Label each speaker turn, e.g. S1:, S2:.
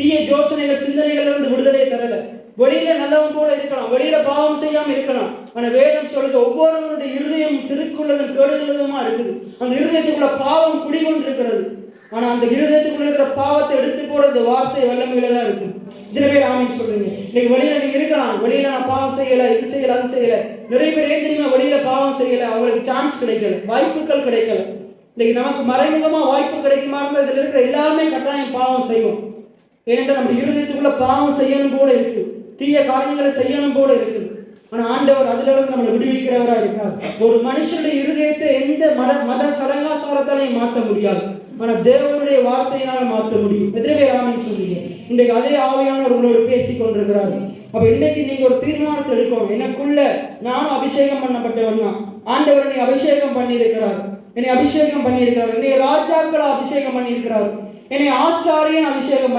S1: தீய யோசனைகள் சிந்தனைகள் இருந்து விடுதலை தரல. வெளியில நல்லவன் போல இருக்கலாம், வெளியில பாவம் செய்யாம இருக்கலாம். ஆனா வேதம் சொல்லுது ஒவ்வொருவருடைய இருதயம் திருக்குள்ளதும் கேடுள்ளதுமா இருக்குது. அந்த இருதயத்துக்குள்ள பாவம் குடிகொண்டு இருக்கிறது. ஆனா அந்த இருதயத்துக்குள்ள இருக்கிற பாவத்தை எடுத்து போட இந்த வார்த்தை வல்லமையில தான் இருக்கு. இத்தனை பேர் ஆமீன் சொல்றீங்க. இன்னைக்கு வெளியில நீங்க இருக்கலாம், வெளியில நான் பாவம் செய்யல, இது செய்யல, அது செய்யல. நிறைய பேர் ஏன் தெரியுமா வெளியில பாவம் செய்யல? அவங்களுக்கு சான்ஸ் கிடைக்கல, வாய்ப்புகள் கிடைக்கல. இன்னைக்கு நமக்கு மறைமுகமா வாய்ப்பு கிடைக்குமா இருந்தால் இதுல இருக்கிற எல்லாருமே கட்டாயம் பாவம் செய்வோம். ஏனென்றால் நம்ம இருதயத்துக்குள்ள பாவம் செய்யணும் போல இருக்கு, தீய காரியங்களை செய்யணும் போல இருக்குது. ஆனா ஆண்டவர் அதுல இருந்து நம்மளை விடுவிக்கிறவரா இருக்கார். ஒரு மனுஷனுடைய இருதயத்தை எந்த மத சடங்காசாரத்தாலையும் மாற்ற முடியாது. ஆனா தேவனுடைய வார்த்தையினால மாற்ற முடியும். எத்தனை பேர் ஆமென் சொல்றீங்க? இன்றைக்கு அதே ஆவியானவர் உங்களோடு பேசிக் கொண்டிருக்கிறார். அப்ப இன்னைக்கு நீங்க ஒரு தீர்மானத்தை எடுக்கணும். எனக்குள்ள நானும் அபிஷேகம் பண்ணப்பட்டவன் தான். ஆண்டவர் என்னை அபிஷேகம் பண்ணியிருக்கிறார், என்னை அபிஷேகம் பண்ணியிருக்கிறார், என்னை ராஜாக்களை அபிஷேகம் பண்ணியிருக்கிறார், என்னை ஆசாரியன் அபிஷேகம் பண்ணி